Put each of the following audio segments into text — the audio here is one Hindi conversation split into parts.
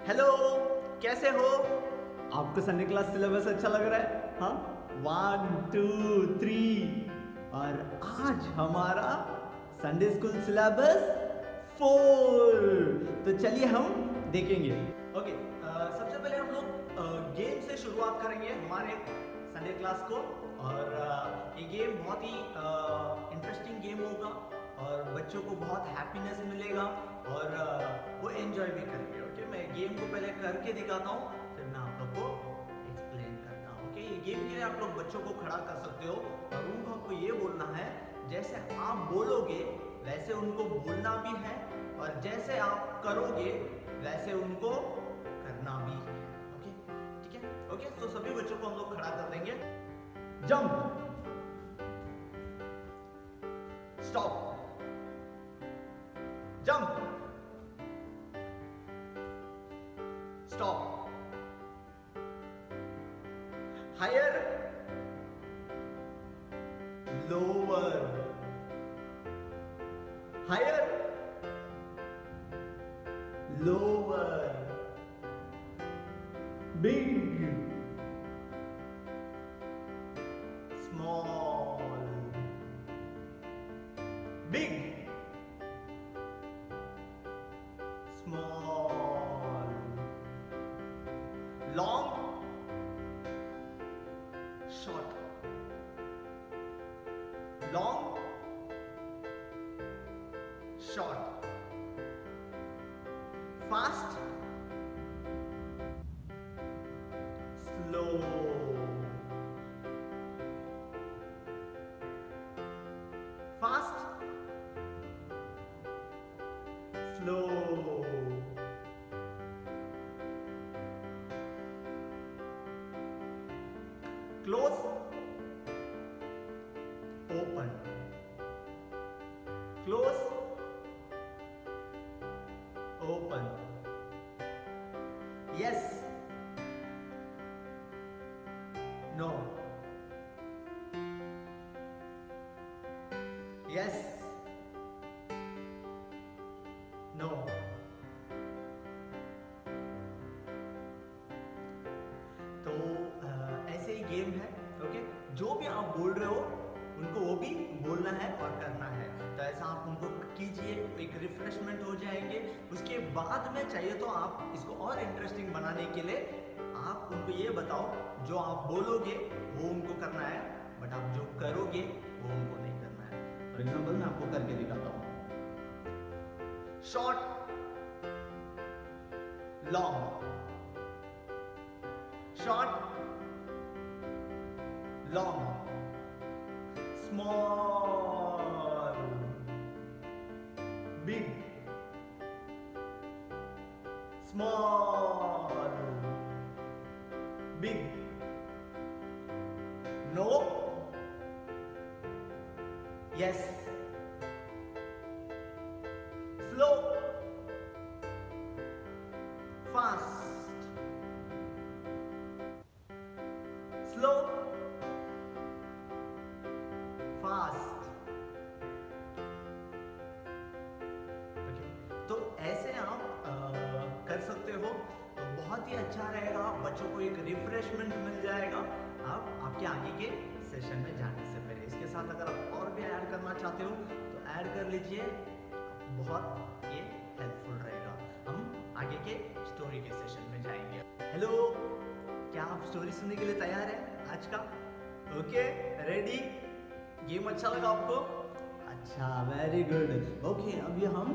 हेलो, कैसे हो? आपको संडे क्लास सिलेबस अच्छा लग रहा है? हाँ, 1 2 3 और आज हमारा संडे स्कूल सिलेबस 4। तो चलिए हम देखेंगे। ओके, सबसे पहले हम लोग गेम से शुरुआत करेंगे हमारे संडे क्लास को। और ये गेम बहुत ही इंटरेस्टिंग गेम होगा और बच्चों को बहुत हैप्पीनेस मिलेगा और वो एंजॉय भी करेंगे। ओके, मैं गेम को पहले करके दिखाता हूँ, फिर मैं आप लोग को एक्सप्लेन करता हूँ। ओके, ये गेम के लिए आप लोग बच्चों को खड़ा कर सकते हो और उनको आपको ये बोलना है, जैसे आप बोलोगे वैसे उनको बोलना भी है और जैसे आप करोगे वैसे उनको करना भी है। ओके, ठीक है? ओके, तो सभी बच्चों को हम लोग खड़ा कर देंगे। Jump, stop, jump, stop, higher, lower, higher, lower, big, small, big, small, long, short, long, short, fast, slow, fast, slow, close, open, close, open, yes, no, yes, no, तो ऐसे ही गेम है। ओके, जो भी आप बोल रहे हो उनको वो भी बोलना है और करना है। तो ऐसा आप उनको कीजिए, एक रिफ्रेशमेंट हो जाएंगे। उसके बाद में चाहिए तो आप इसको और इंटरेस्टिंग बनाने के लिए आप उनको ये बताओ, जो आप बोलोगे वो उनको करना है, बट आप जो करोगे वो उनको नहीं करना है। फॉर एग्जाम्पल मैं आपको करके दिखाता हूँ। Short, long, short, long, small, big, small, big, no, yes, slow, fast, slow, fast। Okay, तो ऐसे आप कर सकते हो तो बहुत ही अच्छा रहेगा। बच्चों को एक रिफ्रेशमेंट मिल जाएगा आप आपके आगे के सेशन में जाने से पहले। इसके साथ अगर आप और भी ऐड करना चाहते हो तो ऐड कर लीजिए, बहुत ये हेल्पफुल रहेगा। हम आगे के स्टोरी के सेशन में जाएंगे। हेलो, क्या आप स्टोरी सुनने के लिए तैयार हैं आज का? Okay, ready? गेम अच्छा लगा आपको? अच्छा, वेरी गुड। ओके, अभी हम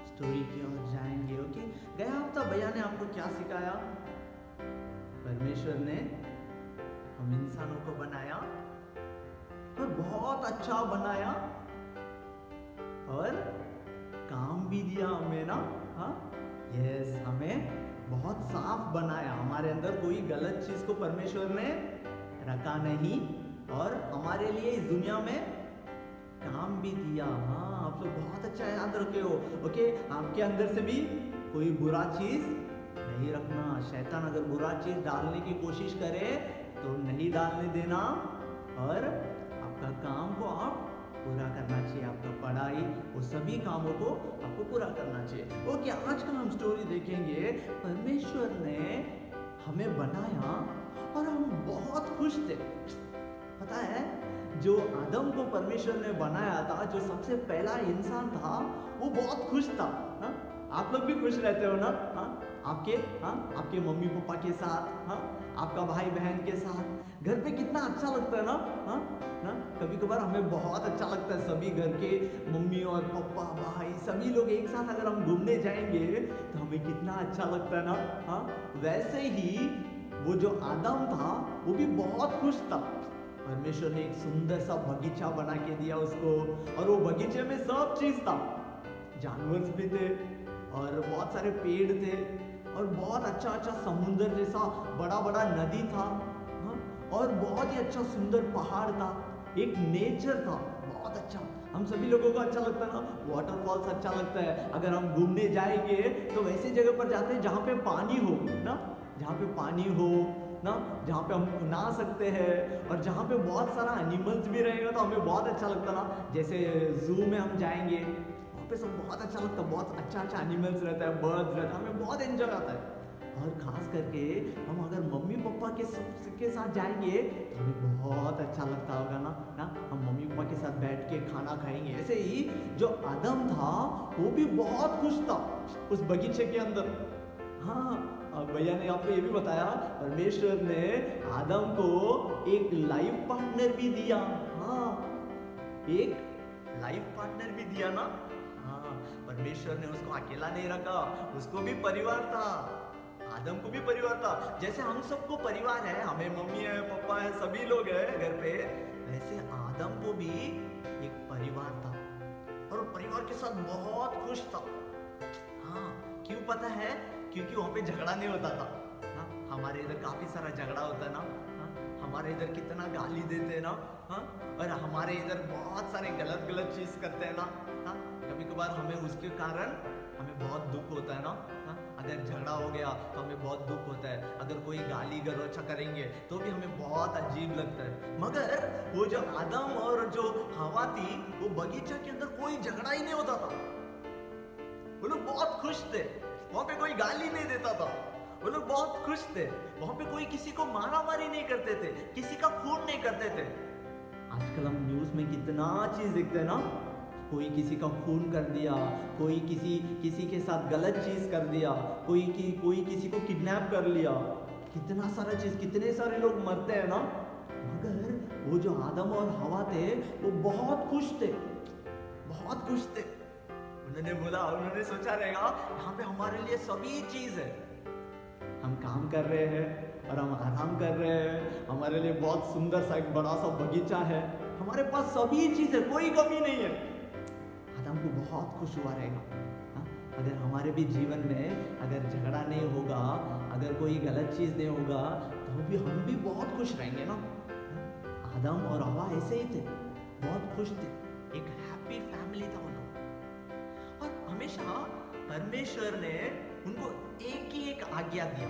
स्टोरी की ओर जाएंगे। ओके, गया हफ्ता भैया ने आपको क्या सिखाया? परमेश्वर ने हम इंसानों को बनाया और बहुत अच्छा बनाया और काम भी दिया हमें ना। हाँ, यस, हमें बहुत साफ बनाया। हमारे अंदर कोई गलत चीज को परमेश्वर ने रखा नहीं और हमारे लिए इस दुनिया में काम भी दिया। हाँ, आप लोग बहुत अच्छा याद रखे हो। ओके, आपके अंदर से भी कोई बुरा चीज नहीं रखना। शैतान अगर बुरा चीज डालने की कोशिश करे तो नहीं डालने देना और आपका काम को आप पूरा करना चाहिए, आपका पढ़ाई वो सभी कामों को आपको पूरा करना चाहिए। ओके, आज का हम स्टोरी देखेंगे। परमेश्वर ने हमें बनाया और हम बहुत खुश थे। पता है, जो आदम को परमेश्वर ने बनाया था, जो सबसे पहला इंसान था, वो बहुत खुश था। हा? आप लोग भी खुश रहते हो ना? आपके मम्मी पापा के साथ, आपका भाई बहन के साथ घर पे कितना अच्छा लगता है ना? कभी कभार हमें बहुत अच्छा लगता है, सभी घर के मम्मी और पापा भाई सभी लोग एक साथ अगर हम घूमने जाएंगे तो हमें कितना अच्छा लगता है ना? वैसे ही वो जो आदम था वो भी बहुत खुश था। परमेश्वर ने एक सुंदर सा बगीचा बना के दिया उसको, और वो बगीचे में सब चीज था, जानवर भी थे और बहुत सारे पेड़ थे और बहुत अच्छा अच्छा समुद्र जैसा बड़ा बड़ा नदी था, और बहुत ही अच्छा सुंदर पहाड़ था, एक नेचर था बहुत अच्छा। हम सभी लोगों को अच्छा लगता है ना, वाटरफॉल्स अच्छा लगता है। अगर हम घूमने जाएंगे तो वैसी जगह पर जाते हैं जहाँ पे पानी हो ना, जहाँ पे पानी हो ना, जहाँ पे हम नहा सकते हैं और जहाँ पे बहुत सारा एनिमल्स भी रहेगा तो हमें बहुत अच्छा लगता ना। जैसे जू में हम जाएंगे, वहाँ पे सब बहुत अच्छा लगता है, बहुत अच्छा अच्छा एनिमल्स रहता है, बर्ड्स रहता है, हमें बहुत एंजॉय आता है। और खास करके हम अगर मम्मी पापा के साथ जाएंगे तो हमें बहुत अच्छा लगता होगा ना? हम मम्मी पापा के साथ बैठ के खाना खाएंगे। ऐसे ही जो आदम था वो भी बहुत खुश था उस बगीचे के अंदर। भैया ने आपको ये भी बताया, परमेश्वर ने आदम को एक लाइफ पार्टनर भी दिया। एक लाइफ पार्टनर भी दिया ना? परमेश्वर ने उसको अकेला नहीं रखा, उसको भी परिवार था, आदम को भी परिवार था। जैसे हम सबको परिवार है, हमें मम्मी है पापा है सभी लोग हैं घर पे, वैसे आदम को भी एक परिवार था और परिवार के साथ बहुत खुश था। क्यों पता है? क्योंकि वहां पे झगड़ा नहीं होता था। हमारे इधर काफी सारा झगड़ा होता है ना, हमारे इधर कितना गाली देते हैं ना, और हमारे इधर बहुत सारे गलत गलत चीज करते हैं ना। कभी कभार हमें उसके कारण हमें बहुत दुख होता है ना। अगर झगड़ा हो गया तो हमें बहुत दुख होता है, अगर कोई गाली गलौचा करेंगे तो भी हमें बहुत अजीब लगता है। मगर वो जो आदम और जो हवा थी, वो बगीचा के अंदर कोई झगड़ा ही नहीं होता था। वो लोग बहुत खुश थे, वहां पे कोई गाली नहीं देता था, वो लोग बहुत खुश थे। वहां पे कोई किसी को मारा मारी नहीं करते थे, किसी का खून नहीं करते थे। आजकल हम न्यूज में कितना चीज देखते हैं ना, कोई किसी का खून कर दिया, कोई किसी के साथ गलत चीज कर दिया, कोई किसी को किडनैप कर लिया, कितना सारा चीज, कितने सारे लोग मरते हैं ना। मगर वो जो आदम और हवा थे वो बहुत खुश थे, बहुत खुश थे। उन्होंने सोचा रहेगा यहाँ पे हमारे लिए सभी चीज है, हम काम कर रहे हैं और हम आराम कर रहे हैं, हमारे लिए बहुत सुंदर सा एक बड़ा सा बगीचा है, हमारे पास सभी चीज है, कोई कमी नहीं है। आदम को बहुत खुश हुआ रहेगा। अगर हमारे भी जीवन में अगर झगड़ा नहीं होगा, अगर कोई गलत चीज नहीं होगा तो भी हम भी बहुत खुश रहेंगे ना। आदम और हवा ऐसे ही थे, बहुत खुश थे, एक हैप्पी फैमिली था उन लोग। और हमेशा परमेश्वर ने उनको एक ही एक आज्ञा दिया।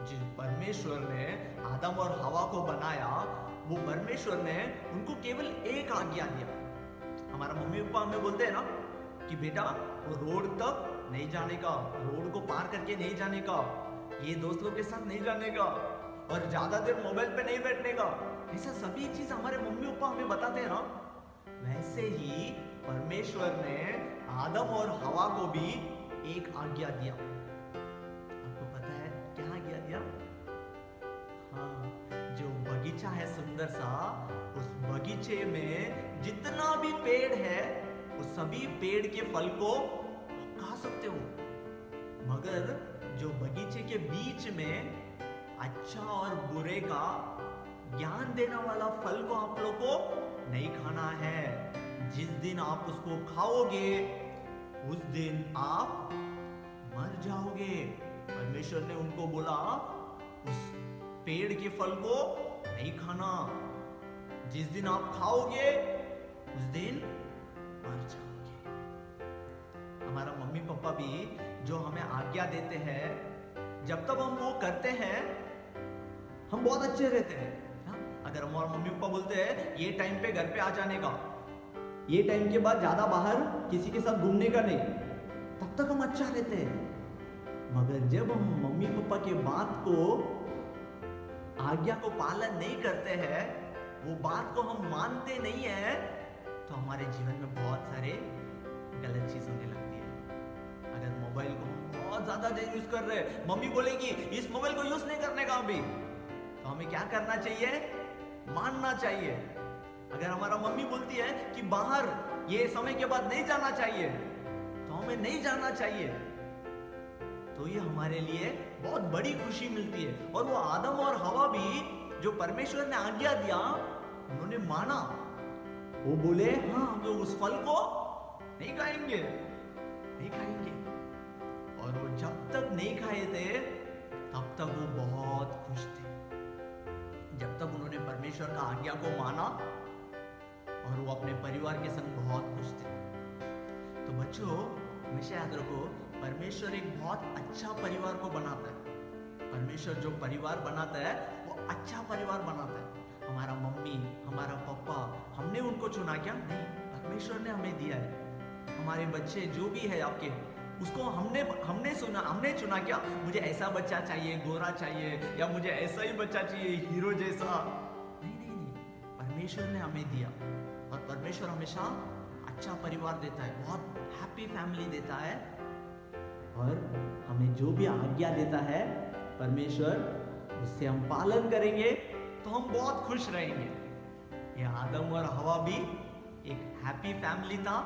जिस परमेश्वर ने आदम और हवा को बनाया, वो परमेश्वर ने उनको केवल एक आज्ञा दिया। हमारा मम्मी पापा हमें बोलते हैं ना कि बेटा वो रोड तक नहीं जाने का, रोड को पार करके नहीं जाने का, ये दोस्त लोग के साथ नहीं जाने का, और ज्यादा देर मोबाइल पे नहीं बैठने का। ऐसा सभी चीज हमारे मम्मी पापा हमें बताते हैं ना। वैसे ही परमेश्वर ने आदम और हवा को भी एक आज्ञा दिया। आपको पता है क्या आज्ञा दिया? जो बगीचा है सुंदर सा, उस बगीचे में जितना भी पेड़ है वो सभी पेड़ के फल को खा सकते हो, मगर जो बगीचे के बीच में अच्छा और बुरे का ज्ञान देने वाला फल को आप लोग को नहीं खाना है। जिस दिन आप उसको खाओगे उस दिन आप मर जाओगे। परमेश्वर ने उनको बोला उस पेड़ के फल को नहीं खाना, जिस दिन आप खाओगे उस दिन मर जाओगे। हमारा मम्मी पापा भी जो हमें आज्ञा देते हैं, जब तक हम वो करते हैं हम बहुत अच्छे रहते हैं। अगर हमारे मम्मी पापा बोलते हैं ये टाइम पे घर पे आ जाने का, ये टाइम के बाद ज्यादा बाहर किसी के साथ घूमने का नहीं, तब तक हम अच्छा रहते हैं। मगर जब हम मम्मी पापा के बात को, आज्ञा को पालन नहीं करते हैं, वो बात को हम मानते नहीं है, तो हमारे जीवन में बहुत सारे गलत चीज होने लगती है। अगर मोबाइल को हम बहुत ज्यादा देर यूज कर रहे हैं, मम्मी बोलेगी इस मोबाइल को यूज नहीं करने का अभी, तो हमें क्या करना चाहिए? मानना चाहिए। अगर हमारा मम्मी बोलती है कि बाहर ये समय के बाद नहीं जाना चाहिए, तो हमें नहीं जाना चाहिए। तो ये हमारे लिए बहुत बड़ी खुशी मिलती है। और वो आदम और हवा भी, जो परमेश्वर ने आज्ञा दिया, उन्होंने माना। वो बोले हाँ, हम लोग उस फल को नहीं खाएंगे, नहीं खाएंगे। और वो जब तक नहीं खाए थे, तब तक वो बहुत खुश थे। जब तक उन्होंने परमेश्वर का आज्ञा को माना, और वो अपने परिवार के संग बहुत खुश थे। तो बच्चों, हमेशा याद रखो, परमेश्वर एक बहुत अच्छा परिवार को बनाता है। परमेश्वर जो परिवार बनाता है, वो अच्छा परिवार बनाता है। हमारा मम्मी, हमारा पापा, हमने उनको चुना क्या? नहीं, परमेश्वर ने हमें दिया है। हमारे बच्चे जो भी है आपके, उसको हमने चुना क्या? मुझे ऐसा बच्चा चाहिए, गोरा चाहिए, या मुझे ऐसा ही बच्चा चाहिए, हीरो जैसा। नहीं, परमेश्वर ने हमें दिया। और परमेश्वर हमेशा अच्छा परिवार देता है, बहुत हैप्पी फैमिली देता है। और हमें जो भी आज्ञा देता है परमेश्वर, उससे हम पालन करेंगे तो हम बहुत खुश रहेंगे। ये आदम और हवा भी एक हैप्पी फैमिली था।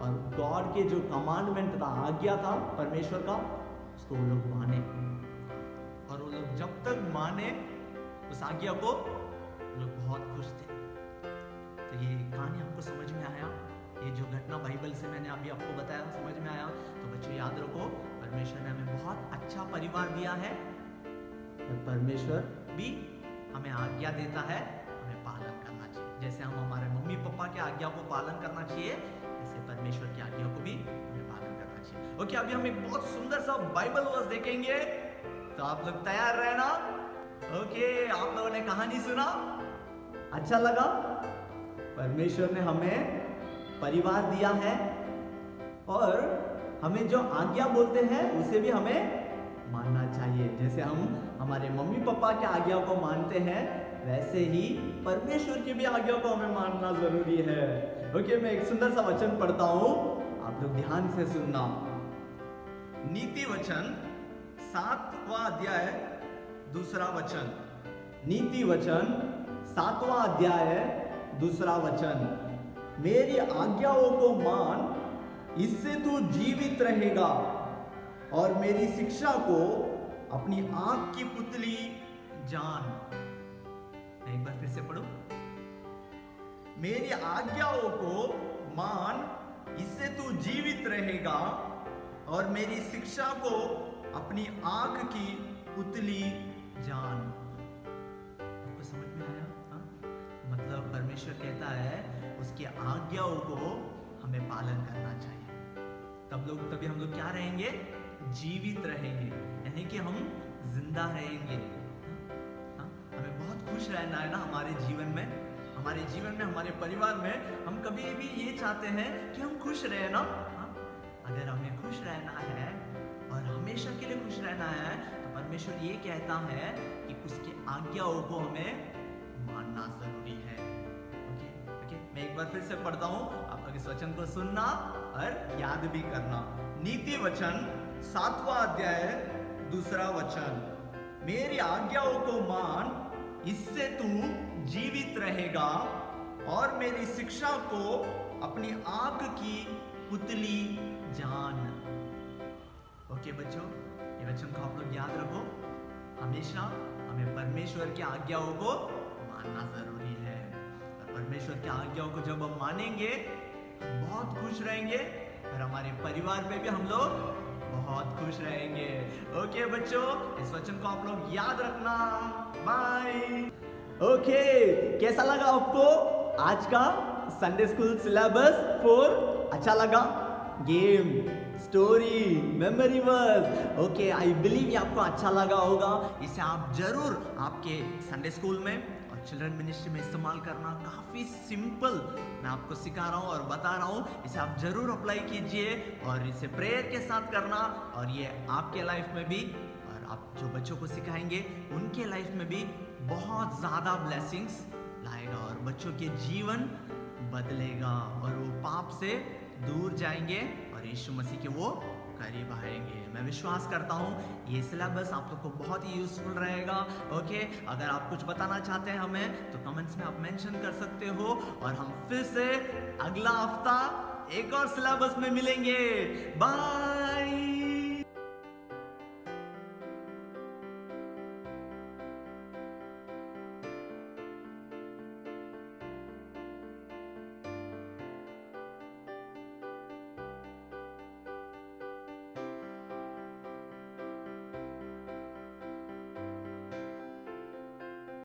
और गॉड के जो कमांडमेंट था, आज्ञा था परमेश्वर का, उसको वो लोग माने। और वो लोग जब तक माने उस आज्ञा को, वो लोग बहुत खुश थे। तो ये कहानी आपको समझ में आया? ये जो घटना बाइबल से मैंने अभी आपको बताया, समझ में आया? तो बच्चों याद रखो, परमेश्वर ने हमें बहुत अच्छा परिवार दिया है। और परमेश्वर भी हमें आज्ञा देता है, हमें पालन करना चाहिए। जैसे हम हमारे मम्मी पापा के आज्ञा को पालन करना चाहिए, ऐसे परमेश्वर की आज्ञा को भी हमें पालन करना चाहिए। ओके, अभी हम एक बहुत सुंदर सा बाइबल वर्स देखेंगे, तो आप लोग तैयार रहना। ओके, आप लोगों ने कहानी सुना, अच्छा लगा? परमेश्वर ने हमें परिवार दिया है, और हमें जो आज्ञा बोलते हैं उसे भी हमें मानना चाहिए। जैसे हम हमारे मम्मी पापा के आज्ञा को मानते हैं, वैसे ही परमेश्वर की भी आज्ञा को हमें मानना जरूरी है। ओके, मैं एक सुंदर सा वचन पढ़ता हूं, आप लोग ध्यान से सुनना। नीति वचन 7वां अध्याय 2रा वचन। नीति वचन 7वां अध्याय 2रा वचन। मेरी आज्ञाओं को मान, इससे तू जीवित रहेगा, और मेरी शिक्षा को अपनी आंख की पुतली जान। एक बार फिर से पढ़ो। मेरी आज्ञाओं को मान, इससे तू जीवित रहेगा, और मेरी शिक्षा को अपनी आंख की पुतली जान। आपको समझ में आया? हाँ? मतलब परमेश्वर कहता है उसकी आज्ञाओं को हमें पालन करना चाहिए। तभी हम लोग क्या रहेंगे? जीवित रहेंगे, यानी कि हम जिंदा रहेंगे। हाँ? हमें बहुत खुश रहना है ना हमारे जीवन में, हमारे परिवार में। हम कभी भी ये चाहते हैं कि हम खुश रहे ना। हाँ? अगर हमें खुश रहना है और हमेशा के लिए खुश रहना है, तो परमेश्वर ये कहता है कि उसकी आज्ञाओं को हमें मानना जरूरी है। ओके, मैं एक बार फिर से पढ़ता हूँ, आप लोग इस वचन को सुनना और याद भी करना। नीति वचन 7वां अध्याय 2रा वचन। मेरी आज्ञाओं को मान, इससे तू जीवित रहेगा, और मेरी शिक्षा को अपनी आंख की पुतली जान। ओके बच्चों, ये वचन को आप लोग याद रखो। हमेशा हमें परमेश्वर की आज्ञाओं को मानना जरूरी है। और परमेश्वर की आज्ञाओं को जब हम मानेंगे, हम बहुत खुश रहेंगे, और हमारे परिवार में भी हम लोग बहुत खुश रहेंगे। ओके बच्चों, इस वचन को आप लोग याद रखना। बाय। ओके, कैसा लगा आपको आज का संडे स्कूल सिलेबस 4? अच्छा लगा? Game, story, memory verse. Okay, I believe ये आपको अच्छा लगा होगा। इसे आप जरूर आपके संडे स्कूल में और चिल्ड्रन मिनिस्ट्री में इस्तेमाल करना काफ़ी सिंपल मैं आपको सिखा रहा हूँ और बता रहा हूँ। इसे आप जरूर अप्लाई कीजिए और इसे प्रेयर के साथ करना, और ये आपके लाइफ में भी और आप जो बच्चों को सिखाएंगे उनके लाइफ में भी बहुत ज़्यादा ब्लेसिंग्स लाएगा और बच्चों के जीवन बदलेगा और वो पाप से दूर जाएंगे और यीशु मसीह के वो करीब आएंगे। मैं विश्वास करता हूँ ये सिलेबस आप लोग को बहुत ही यूजफुल रहेगा। ओके, अगर आप कुछ बताना चाहते हैं हमें तो कमेंट्स में आप मेंशन कर सकते हो, और हम फिर से अगला हफ्ता एक और सिलेबस में मिलेंगे। बाय।